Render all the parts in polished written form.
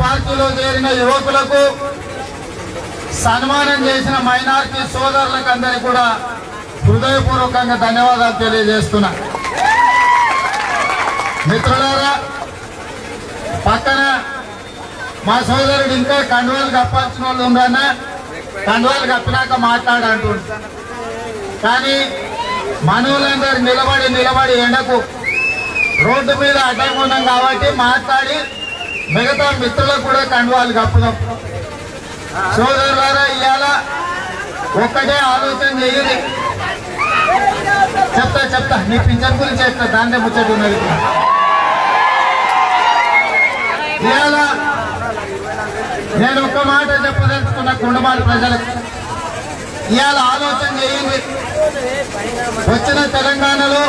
పార్టీలో చేరిన యువకులకు సన్మానం చేసిన మైనారిటీ సోదరులకు అందరికీ కూడా హృదయపూర్వకంగా ధన్యవాదాలు తెలియజేస్తున్నా. మిత్రులారా, పక్కన మా సోదరుడు ఇంకా కండువాలు కప్పాల్సిన వాళ్ళు ఉందన్నా, కండువాలు కప్పినాక మాట్లాడంటుండు. కానీ మనవులందరూ నిలబడి ఎండకు రోడ్డు మీద అడ్డం ఉన్నాం కాబట్టి మాట్లాడి మిగతా మిత్రులకు కూడా కండువాలు కప్పుదాం. సోదరులారా, ఇవాళ ఒక్కటే ఆలోచన చేయాలి. చెప్తా నీ పింఛన్ గురించి చెప్తా, దాన్నే ముచ్చట ఉన్నది. ఇవాళ నేను ఒక్క మాట చెప్పదలుచుకున్న కుండమాల ప్రజలకు, ఇవాళ ఆలోచన చేయండి. వచ్చిన తెలంగాణలో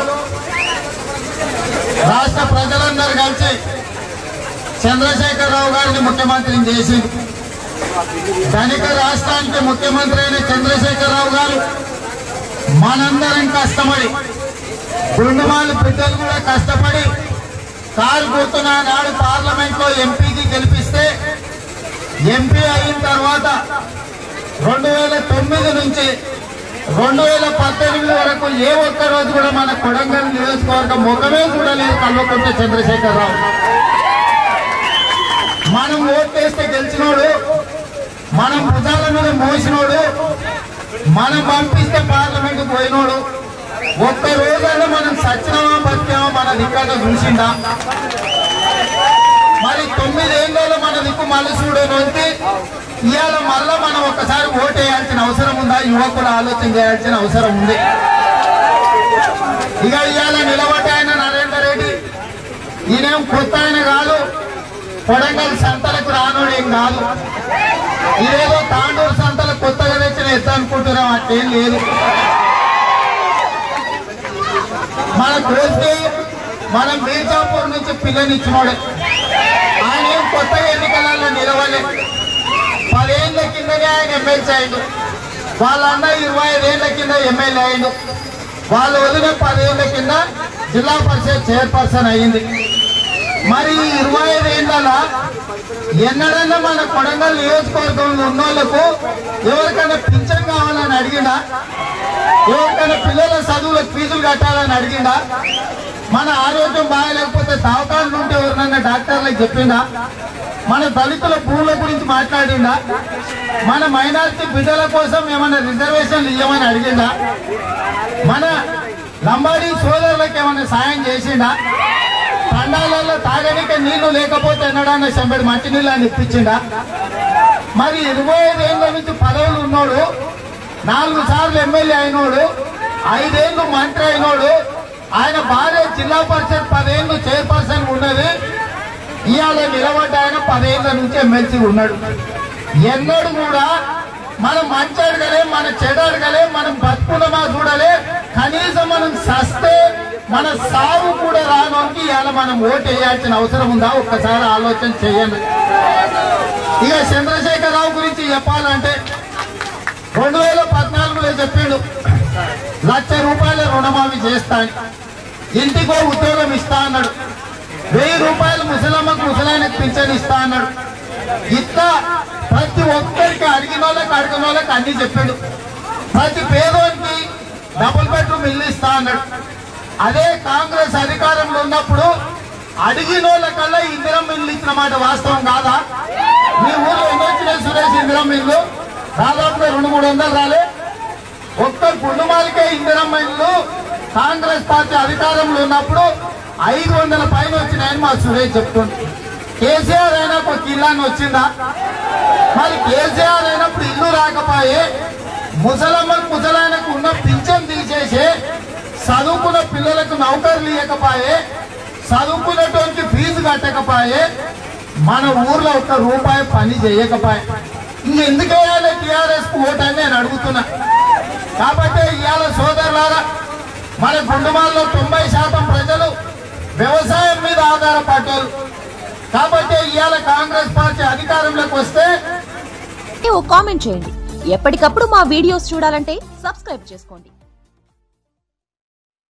రాష్ట్ర ప్రజలందరూ కలిసి చంద్రశేఖరరావు గారిని ముఖ్యమంత్రిని చేసింది. ధనిక రాష్ట్రానికి ముఖ్యమంత్రి అయిన చంద్రశేఖరరావు గారు మనందరం కష్టపడి, కుండమాల బిడ్డలు కూడా కష్టపడి కారు గుర్తున నాడు పార్లమెంట్ లో ఎంపీకి గెలిపిస్తే, ఎంపీ అయిన తర్వాత 2009 నుంచి 2018 వరకు ఏ ఒక్క రోజు కూడా మన కొడంగల్ నియోజకవర్గం ముఖమే చూడలేదు కల్వకుంట్ల చంద్రశేఖరరావు. మనం ఓటేస్తే గెలిచినోడు, మనం భుజాల మీద మోసినోడు, మనం పంపిస్తే పార్లమెంట్ పోయినోడు. ఒక్క రోజైనా మనం సచ్చినమా బతికామా మన దిక్కగా చూసిందా? మరి 9 ఏళ్ళలో మన దిక్కు మళ్ళీ చూడనొచ్చి ఇవాళ మళ్ళా మనం ఒక్కసారి ఓటేయాల్సిన అవసరం ఉందా? యువకులు ఆలోచన చేయాల్సిన అవసరం ఉంది. ఇక ఇవాళ నిలబడి ఆయన నరేందర్ రెడ్డి, ఈయనేం కొత్త ఆయన కాదు, కొడంగల్ సంతలకు రానోడేం కాదు. ఇదేదో తాండూరు సంతలు కొత్తగా తెచ్చిన ఎత్తు అనుకుంటున్నాం, అట్లేం లేదు. మన కోస్తే మనం బీజాపూర్ నుంచి పిల్లనిచ్చినోడే. ఆయన ఏం కొత్తగా ఎన్నికలలో నిలవలే. 10 ఏళ్ల కిందనే ఆయన ఎమ్మెల్సీ అయిండు. వాళ్ళన్న 25 ఏళ్ల కింద ఎమ్మెల్యే అయిండు. వాళ్ళు వదిలిన 10 ఏళ్ల కింద జిల్లా పరిషత్ చైర్పర్సన్ అయింది. మరి 25 ఏళ్ళ ఎన్నడన్నా మన కొడంగల్ నియోజకవర్గంలో ఉన్న వాళ్ళకు ఎవరికైనా పింఛన్ కావాలని అడిగిండా? ఎవరికైనా పిల్లల చదువులకు ఫీజులు కట్టాలని అడిగిండా? మన ఆరోగ్యం బాగాలేకపోతే దవాఖానలు ఉంటే ఎవరినన్నా డాక్టర్లకు చెప్పిండా? మన దళితుల భూముల గురించి మాట్లాడిండా? మన మైనారిటీ బిడ్డల కోసం ఏమైనా రిజర్వేషన్లు ఇవ్వమని అడిగిండా? మన లంబాడీ సోదరులకు ఏమైనా సాయం చేసిండా? తండాలలో తాగనిక నీళ్లు లేకపోతే ఎన్నడన్నా చెంబడి మంచి నీళ్ళు అని ఇప్పించిండా? మరి 25 ఏళ్ళ నుంచి పదవులు ఉన్నోడు, 4 సార్లు ఎమ్మెల్యే అయినోడు, 5 ఏళ్ళు మంత్రి అయినోడు, ఆయన భార్య జిల్లా పరిషత్ 10 ఏళ్ళు చైర్పర్సన్ ఉన్నది. ఇవాళ నిలబడ్డ ఆయన 10 ఏళ్ళ నుంచి ఎమ్మెల్సీ ఉన్నాడు. ఎన్నడూ కూడా మనం మంచి అడగలే, మన చెడు అడగలే, మనం బతుకున్నమా చూడలే. కనీసం మనం సస్తే మన సాగు కూడా రానోకి ఇవాళ మనం ఓటు వేయాల్సిన అవసరం ఉందా? ఒక్కసారి ఆలోచన చేయండి. ఇక చంద్రశేఖరరావు గురించి చెప్పాలంటే 2014లో చెప్పిండు 1,00,000 రూపాయల రుణమాఫీ చేస్తాను, ఇంటికో ఉద్యోగం ఇస్తా అన్నాడు. 1000 రూపాయలు ముసలమ్మకు ముసలాయనకు పింఛన్ ఇస్తా అన్నాడు. ఇట్లా ప్రతి ఒక్కరికి అడిగిన వాళ్ళకి అన్ని చెప్పాడు. ప్రతి పేదోనికి డబుల్ బెడ్రూమ్ ఇల్లు ఇస్తా అన్నాడు. అదే కాంగ్రెస్ అధికారంలో ఉన్నప్పుడు అడిగిన వాళ్ళకల్లా ఇందిరమ్మ ఇల్లు ఇచ్చిన మాట వాస్తవం కాదా? మీ ఊర్లో ఎన్ని వచ్చినాయి సురేష్ ఇందిరమ్మ ఇల్లు? దాదాపుగా 200-300 రాలే. ఒక్క కుండమాలకే ఇందిరమ్మ ఇల్లు కాంగ్రెస్ పార్టీ అధికారంలో ఉన్నప్పుడు 500 పైన వచ్చినాయని మా సురేష్ చెప్తుంది. కేసీఆర్ అయినప్పుడు ఒక ఇల్లాన్ని వచ్చిందా? మరి కేసీఆర్ అయినప్పుడు ఇల్లు రాకపోయే, ముసలమ్మకు ముసలాయనకు ఉన్న పింఛన్ తీసేసి చదువుకున్న పిల్లలకు నౌకర్లు ఇవ్వకపోయే, చదువుకున్నటువంటి ఫీజు కట్టకపోయే, మన ఊర్లో 1 రూపాయి పని చేయకపోయే, ఇంకెందుకు వేయాలి టీఆర్ఎస్ కు ఓటు అని నేను అడుగుతున్నా. కాబట్టి ఇవాళ సోదరులారా, మన గుండుమాల్లో 90% ప్రజలు వ్యవసాయం మీద ఆధారపడ్డారు. కాబట్టి ఇవాళ కాంగ్రెస్ పార్టీ అధికారంలోకి వస్తే కామెంట్ చేయండి. ఎప్పటికప్పుడు మా వీడియోస్ చూడాలంటే సబ్స్క్రైబ్ చేసుకోండి.